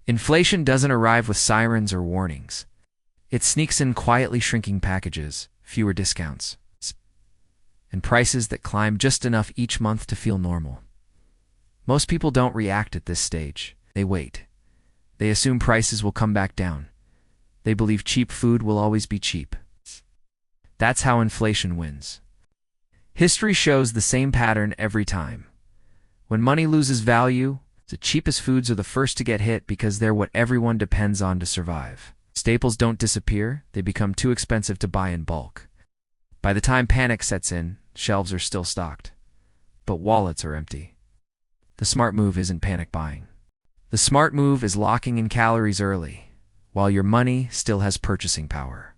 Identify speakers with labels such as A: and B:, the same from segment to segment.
A: Inflation doesn't arrive with sirens or warnings. It sneaks in quietly, shrinking packages, fewer discounts, and prices that climb just enough each month to feel normal. Most people don't react at this stage. They wait. They assume prices will come back down. They believe cheap food will always be cheap. That's how inflation wins. History shows the same pattern every time. When money loses value, the cheapest foods are the first to get hit because they're what everyone depends on to survive. Staples don't disappear, they become too expensive to buy in bulk. By the time panic sets in, shelves are still stocked, but wallets are empty. The smart move isn't panic buying. The smart move is locking in calories early, while your money still has purchasing power.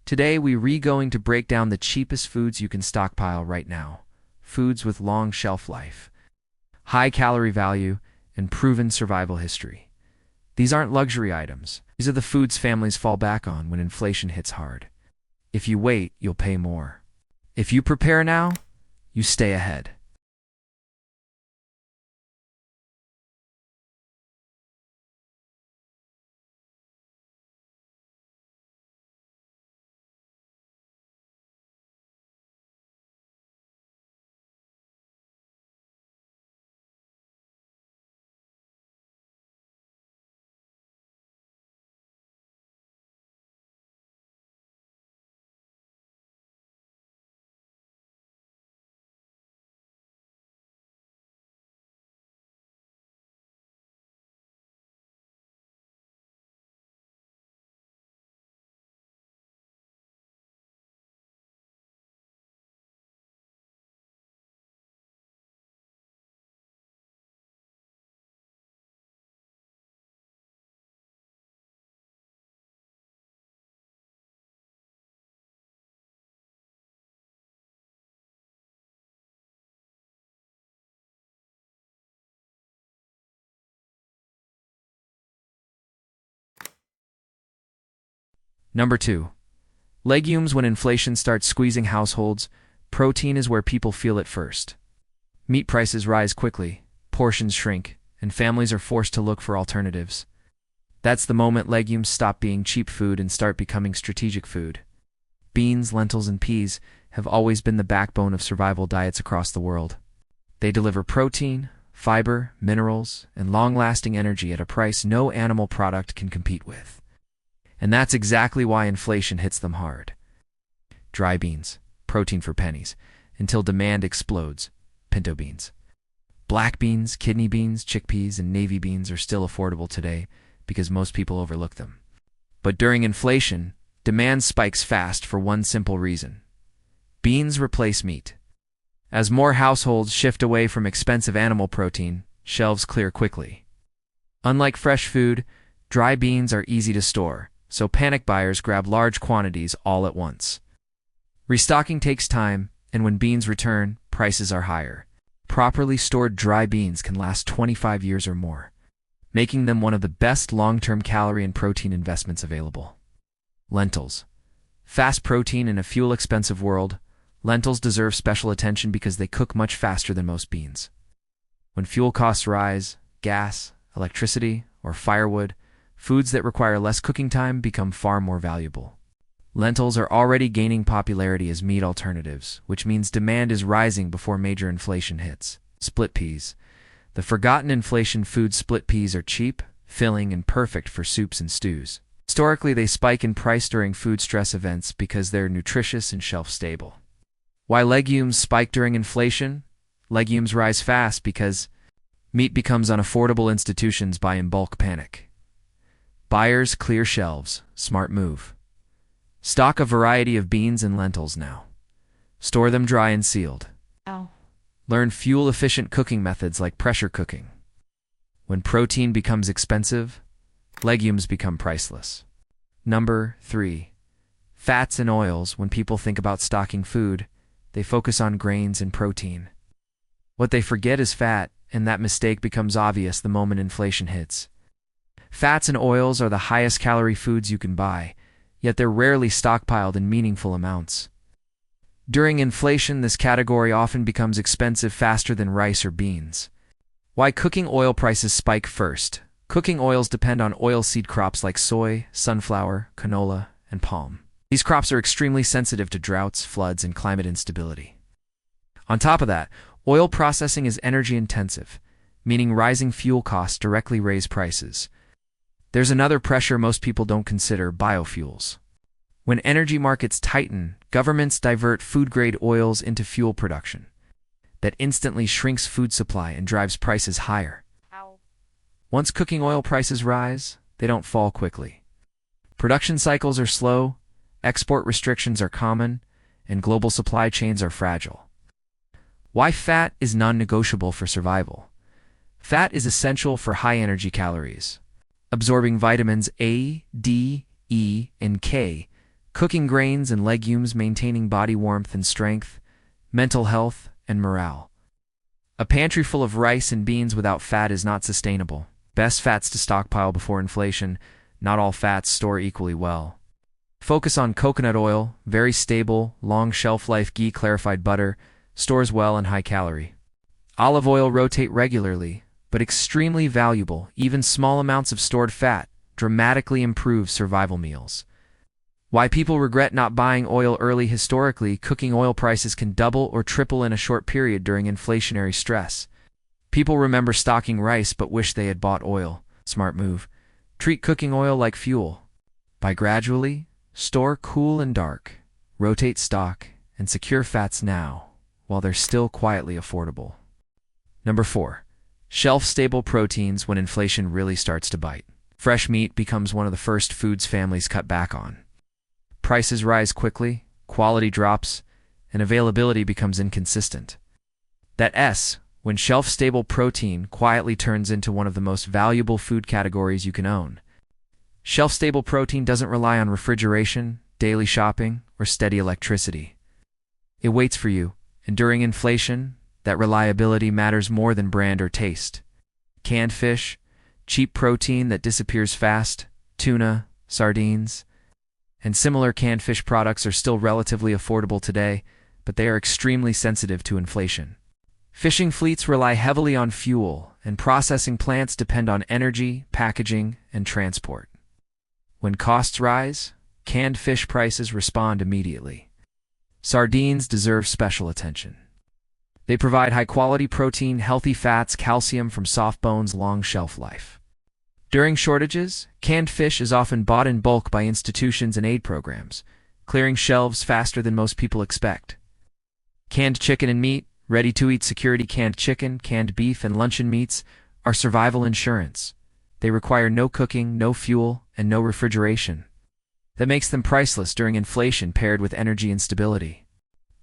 A: Today we're going to break down the cheapest foods you can stockpile right now. Foods with long shelf life, high calorie value, and proven survival history. These aren't luxury items. These are the foods families fall back on when inflation hits hard. If you wait, you'll pay more. If you prepare now, you stay ahead. Number 2. Legumes. When inflation starts squeezing households, protein is where people feel it first. Meat prices rise quickly, portions shrink, and families are forced to look for alternatives. That's the moment legumes stop being cheap food and start becoming strategic food. Beans, lentils, and peas have always been the backbone of survival diets across the world. They deliver protein, fiber, minerals, and long-lasting energy at a price no animal product can compete with. And that's exactly why inflation hits them hard. Dry beans, protein for pennies, until demand explodes. Pinto beans. Black beans, kidney beans, chickpeas, and navy beans are still affordable today because most people overlook them. But during inflation, demand spikes fast for one simple reason. Beans replace meat. As more households shift away from expensive animal protein, shelves clear quickly. Unlike fresh food, dry beans are easy to store, so panic buyers grab large quantities all at once. Restocking takes time, and when beans return, prices are higher. Properly stored dry beans can last 25 years or more, making them one of the best long-term calorie and protein investments available. Lentils. Fast protein in a fuel-expensive world, lentils deserve special attention because they cook much faster than most beans. When fuel costs rise, gas, electricity, or firewood, foods that require less cooking time become far more valuable. Lentils are already gaining popularity as meat alternatives, which means demand is rising before major inflation hits. Split peas. The forgotten inflation food split peas are cheap, filling, and perfect for soups and stews. Historically, they spike in price during food stress events because they're nutritious and shelf-stable. Why legumes spike during inflation? Legumes rise fast because meat becomes unaffordable. Institutions buy in bulk. Panic. Buyers clear shelves. Smart move. Stock a variety of beans and lentils now. Store them dry and sealed. Learn fuel-efficient cooking methods like pressure cooking. When protein becomes expensive, legumes become priceless. Number 3. Fats and oils. When people think about stocking food, they focus on grains and protein. What they forget is fat, and that mistake becomes obvious the moment inflation hits. Fats and oils are the highest calorie foods you can buy, yet they're rarely stockpiled in meaningful amounts. During inflation, this category often becomes expensive faster than rice or beans. Why cooking oil prices spike? First, Cooking oils depend on oilseed crops like soy, sunflower, canola, and palm. These crops are extremely sensitive to droughts, floods, and climate instability. On top of that, oil processing is energy intensive, meaning rising fuel costs directly raise prices. There's another pressure most people don't consider: biofuels. When energy markets tighten, governments divert food-grade oils into fuel production. That instantly shrinks food supply and drives prices higher. Once cooking oil prices rise, they don't fall quickly. Production cycles are slow, export restrictions are common, and global supply chains are fragile. Why fat is non-negotiable for survival? Fat is essential for high energy calories, absorbing vitamins A, D, E, and K, cooking grains and legumes, maintaining body warmth and strength, mental health, and morale. A pantry full of rice and beans without fat is not sustainable. Best fats to stockpile before inflation. Not all fats store equally well. Focus on coconut oil, very stable, long shelf life. Ghee, clarified butter, stores well and high calorie. Olive oil, rotate regularly, but extremely valuable. Even small amounts of stored fat dramatically improve survival meals. Why people regret not buying oil early? Historically, cooking oil prices can double or triple in a short period during inflationary stress. People remember stocking rice but wish they had bought oil. Smart move. Treat cooking oil like fuel. Buy gradually, store cool and dark, rotate stock, and secure fats now, while they're still quietly affordable. Number 4. Shelf-stable proteins when inflation really starts to bite. Fresh meat becomes one of the first foods families cut back on. Prices rise quickly, quality drops, and availability becomes inconsistent. That S, when shelf-stable protein quietly turns into one of the most valuable food categories you can own. Shelf-stable protein doesn't rely on refrigeration, daily shopping, or steady electricity. It waits for you, and during inflation, that reliability matters more than brand or taste. Canned fish, cheap protein that disappears fast, tuna, sardines, and similar canned fish products are still relatively affordable today, but they are extremely sensitive to inflation. Fishing fleets rely heavily on fuel, and processing plants depend on energy, packaging, and transport. When costs rise, canned fish prices respond immediately. Sardines deserve special attention. They provide high-quality protein, healthy fats, calcium from soft bones, long shelf life. During shortages, canned fish is often bought in bulk by institutions and aid programs, clearing shelves faster than most people expect. Canned chicken and meat, ready-to-eat security. Canned chicken, canned beef, and luncheon meats are survival insurance. They require no cooking, no fuel, and no refrigeration. That makes them priceless during inflation paired with energy instability.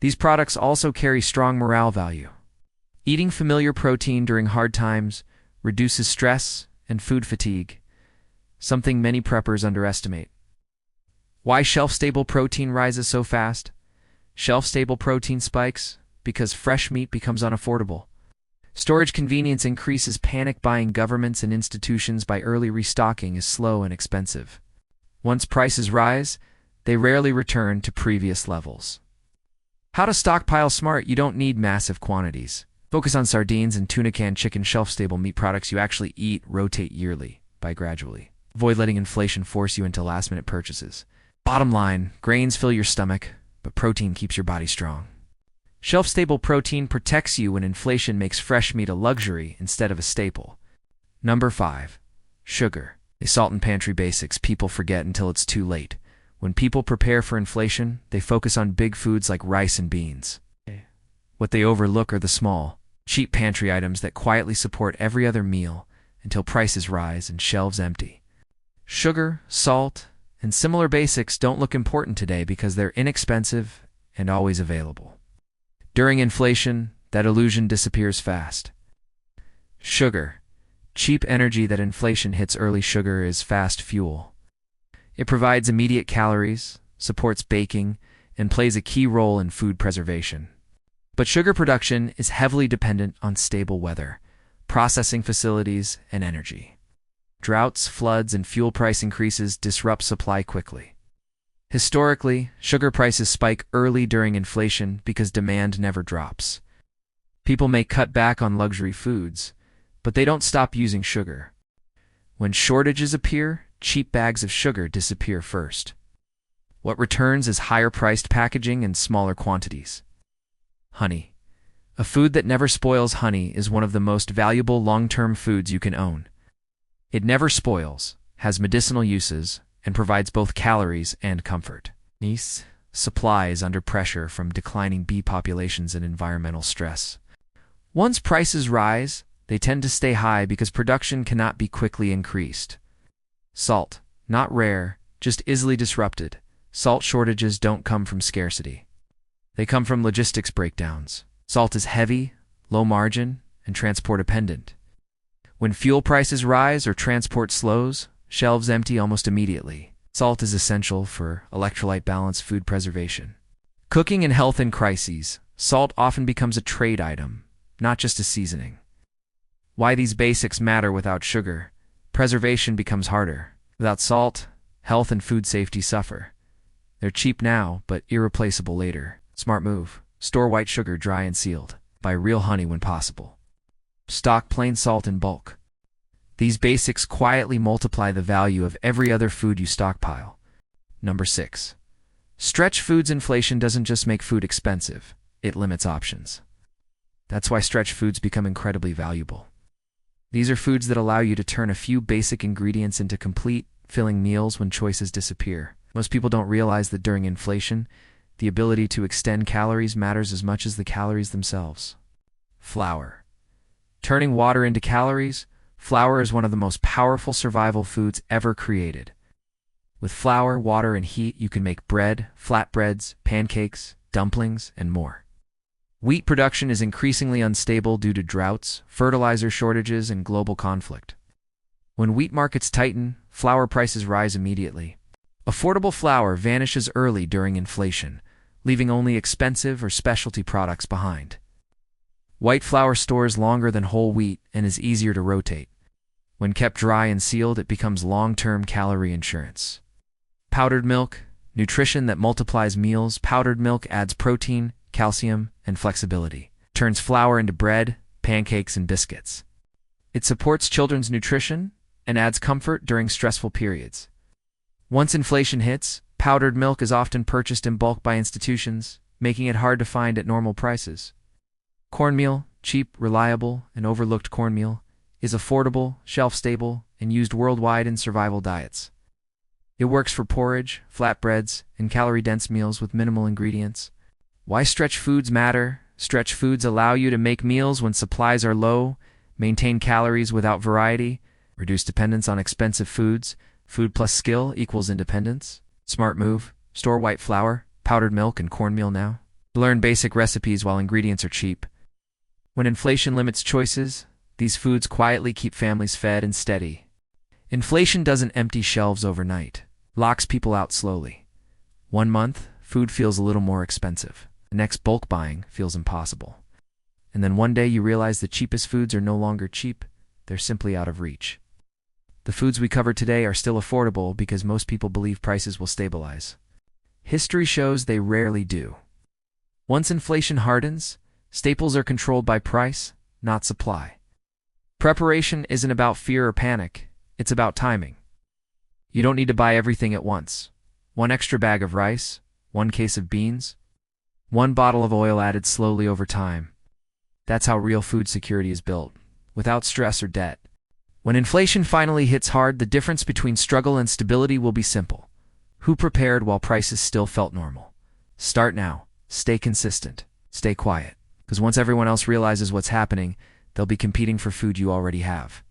A: These products also carry strong morale value. Eating familiar protein during hard times reduces stress and food fatigue, something many preppers underestimate. Why shelf-stable protein rises so fast? Shelf-stable protein spikes because fresh meat becomes unaffordable. Storage convenience increases panic buying. Governments and institutions by early restocking is slow and expensive. Once prices rise, they rarely return to previous levels. How to stockpile smart? You don't need massive quantities. Focus on sardines and tuna. Canned chicken, shelf-stable meat products you actually eat. Rotate yearly, buy gradually. Avoid letting inflation force you into last-minute purchases. Bottom line, grains fill your stomach, but protein keeps your body strong. Shelf-stable protein protects you when inflation makes fresh meat a luxury instead of a staple. Number 5. Sugar. A salt and pantry basics people forget until it's too late. When people prepare for inflation, they focus on big foods like rice and beans. What they overlook are the small, cheap pantry items that quietly support every other meal until prices rise and shelves empty. Sugar, salt, and similar basics don't look important today because they're inexpensive and always available. During inflation, that illusion disappears fast. Sugar. Cheap energy that inflation hits early. Sugar is fast fuel. It provides immediate calories, supports baking, and plays a key role in food preservation. But sugar production is heavily dependent on stable weather, processing facilities, and energy. Droughts, floods, and fuel price increases disrupt supply quickly. Historically, sugar prices spike early during inflation because demand never drops. People may cut back on luxury foods, but they don't stop using sugar. When shortages appear, cheap bags of sugar disappear first. What returns is higher-priced packaging and smaller quantities. Honey. A food that never spoils. Honey is one of the most valuable long-term foods you can own. It never spoils, has medicinal uses, and provides both calories and comfort. Nice. Supply is under pressure from declining bee populations and environmental stress. Once prices rise, they tend to stay high because production cannot be quickly increased. Salt. Not rare, just easily disrupted. Salt shortages don't come from scarcity. They come from logistics breakdowns. Salt is heavy, low margin, and transport dependent. When fuel prices rise or transport slows, shelves empty almost immediately. Salt is essential for electrolyte balance, food preservation. Cooking and health in crises. Salt often becomes a trade item, not just a seasoning. Why these basics matter. Without sugar, preservation becomes harder. Without salt, health and food safety suffer. They're cheap now, but irreplaceable later. Smart move. Store white sugar dry and sealed. Buy real honey when possible. Stock plain salt in bulk. These basics quietly multiply the value of every other food you stockpile. Number 6. Stretch foods. Inflation doesn't just make food expensive, it limits options. That's why stretch foods become incredibly valuable. These are foods that allow you to turn a few basic ingredients into complete, filling meals when choices disappear. Most people don't realize that during inflation, the ability to extend calories matters as much as the calories themselves. Flour. Turning water into calories, flour is one of the most powerful survival foods ever created. With flour, water, and heat, you can make bread, flatbreads, pancakes, dumplings, and more. Wheat production is increasingly unstable due to droughts, fertilizer shortages, and global conflict. When wheat markets tighten, flour prices rise immediately. Affordable flour vanishes early during inflation, leaving only expensive or specialty products behind. White flour stores longer than whole wheat and is easier to rotate. When kept dry and sealed, it becomes long-term calorie insurance. Powdered milk, nutrition that multiplies meals. Powdered milk adds protein, calcium, and flexibility. Turns flour into bread, pancakes, and biscuits. It supports children's nutrition and adds comfort during stressful periods. Once inflation hits, powdered milk is often purchased in bulk by institutions, making it hard to find at normal prices. Cornmeal, cheap, reliable, and overlooked cornmeal, is affordable, shelf-stable, and used worldwide in survival diets. It works for porridge, flatbreads, and calorie-dense meals with minimal ingredients. Why stretch foods matter? Stretch foods allow you to make meals when supplies are low, maintain calories without variety, reduce dependence on expensive foods. Food plus skill equals independence. Smart move. Store white flour, powdered milk, and cornmeal now. Learn basic recipes while ingredients are cheap. When inflation limits choices, these foods quietly keep families fed and steady. Inflation doesn't empty shelves overnight. Locks people out slowly. 1 month, food feels a little more expensive. The next, bulk buying feels impossible. And then one day you realize the cheapest foods are no longer cheap, they're simply out of reach. The foods we cover today are still affordable because most people believe prices will stabilize. History shows they rarely do. Once inflation hardens, staples are controlled by price, not supply. Preparation isn't about fear or panic, it's about timing. You don't need to buy everything at once. 1 extra bag of rice, 1 case of beans, 1 bottle of oil added slowly over time. That's how real food security is built, without stress or debt. When inflation finally hits hard, the difference between struggle and stability will be simple. Who prepared while prices still felt normal? Start now. Stay consistent. Stay quiet. Because once everyone else realizes what's happening, they'll be competing for food you already have.